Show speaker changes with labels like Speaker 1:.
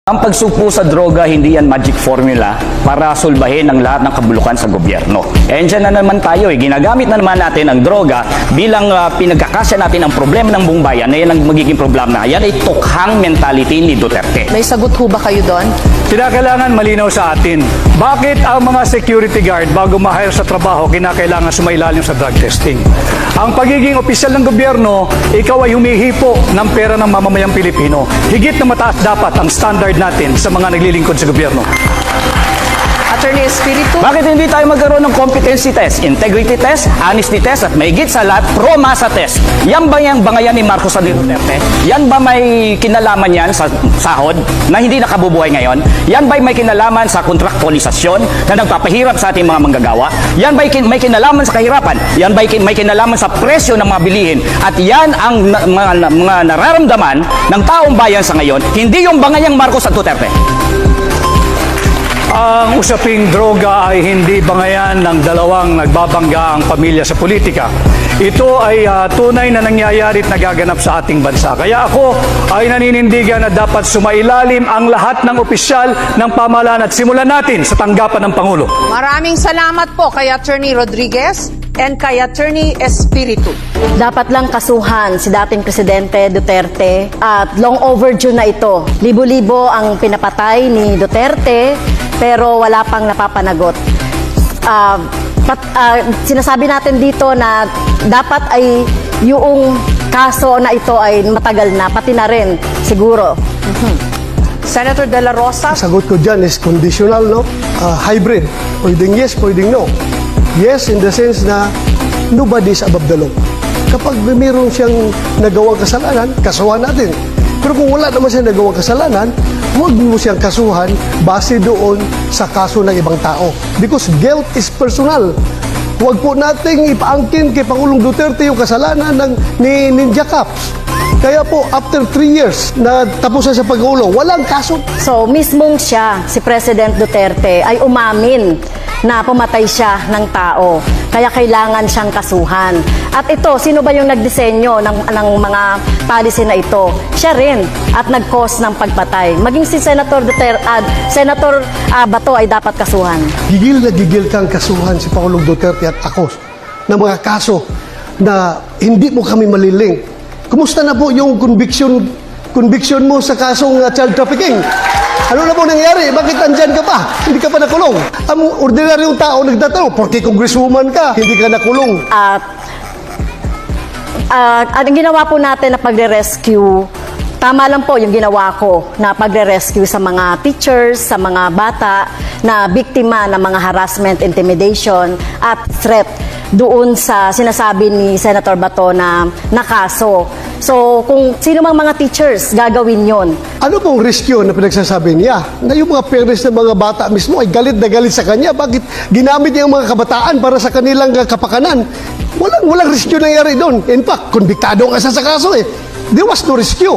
Speaker 1: Ang pagsupo sa droga, hindi yan magic formula para sulbahin ang lahat ng kabulukan sa gobyerno. And dyan na naman tayo, ginagamit na naman natin ang droga bilang pinagkakasya natin ang problema ng buong bayan na yan ang magiging problema. Yan ay tukhang mentality ni Duterte.
Speaker 2: May sagot ho ba kayo doon?
Speaker 3: Kinakailangan malinaw sa atin, bakit ang mga security guard bago ma-hire sa trabaho, kinakailangan sumailalim sa drug testing? Ang pagiging opisyal ng gobyerno, ikaw ay humihipo ng pera ng mamamayang Pilipino. Higit na mataas dapat ang standard natin sa mga naglilingkod sa gobyerno.
Speaker 2: Attorney Espiritu?
Speaker 1: Bakit hindi tayo magkaroon ng competency test, integrity test, honesty test, at mahigit sa lahat, pro-masa test? Yan ba yung bangayan ni Marcos at Duterte? Yan ba may kinalaman yan sa sahod na hindi nakabubuhay ngayon? Yan ba may kinalaman sa kontraktualisasyon na nagpapahirap sa ating mga manggagawa? Yan ba may kinalaman sa kahirapan? Yan ba may kinalaman sa presyo ng mga bilihin? At yan ang mga nararamdaman ng taong bayan sa ngayon, hindi yung bangayang Marcos at Duterte.
Speaker 3: Ang usaping droga ay hindi bangayan ng dalawang nagbabangga ang pamilya sa politika. Ito ay tunay na nangyayari at nagaganap sa ating bansa. Kaya ako ay naninindigan na dapat sumailalim ang lahat ng opisyal ng pamahalaan at simulan natin sa tanggapan ng Pangulo.
Speaker 2: Maraming salamat po kay Attorney Rodriguez and kay Attorney Espiritu.
Speaker 4: Dapat lang kasuhan si dating Presidente Duterte at long overdue na ito. Libo-libo ang pinapatay ni Duterte pero wala pang napapanagot. Sinasabi natin dito na dapat ay yung kaso na ito ay matagal na, pati na rin siguro.
Speaker 2: Senator De La Rosa?
Speaker 5: Sagot ko dyan is conditional, no? Hybrid. Pwedeng yes, pwedeng no. Yes, in the sense na nobody is above the law. Kapag mayroon siyang nagawang kasalanan, kasuhan natin. Pero kung wala naman siyang nagawang kasalanan, huwag mo siyang kasuhan base doon sa kaso ng ibang tao. Because guilt is personal. Huwag po nating ipaangkin kay Pangulong Duterte yung kasalanan ni Ninja Caps. Kaya po, after 3 years na tapos na sa pag-uulong, walang kaso.
Speaker 4: So, mismong siya, si President Duterte, ay umamin na pumatay siya ng tao. Kaya kailangan siyang kasuhan. At ito, sino ba yung nagdisenyo ng mga policy na ito? Siya rin. At nag-cause ng pagpatay. Maging si Senator Duterte, Senator Bato ay dapat kasuhan.
Speaker 5: Gigil na gigil kang kasuhan si Pangulong Duterte at ako ng mga kaso na hindi mo kami maliling. Kumusta na po yung conviction mo sa kasong child trafficking? Ano na po nangyari? Bakit andyan ka pa? Hindi ka pa nakulong. Ang ordinaryong tao nagtatanong, porque congresswoman ka, hindi ka nakulong.
Speaker 4: Ang ginawa po natin na pagre-rescue, tama lang po yung ginawa ko na pagre-rescue sa mga teachers, sa mga bata na biktima ng mga harassment, intimidation at threat doon sa sinasabi ni Senator Bato na kaso. So, kung sino mang mga teachers, gagawin yon.
Speaker 5: Ano pong rescue na pinagsasabi niya? Na yung mga parents ng mga bata mismo ay galit na galit sa kanya. Bakit ginamit niya ang mga kabataan para sa kanilang kapakanan? Walang rescue nangyari doon. In fact, konbiktado nga sa kaso eh. There was no rescue.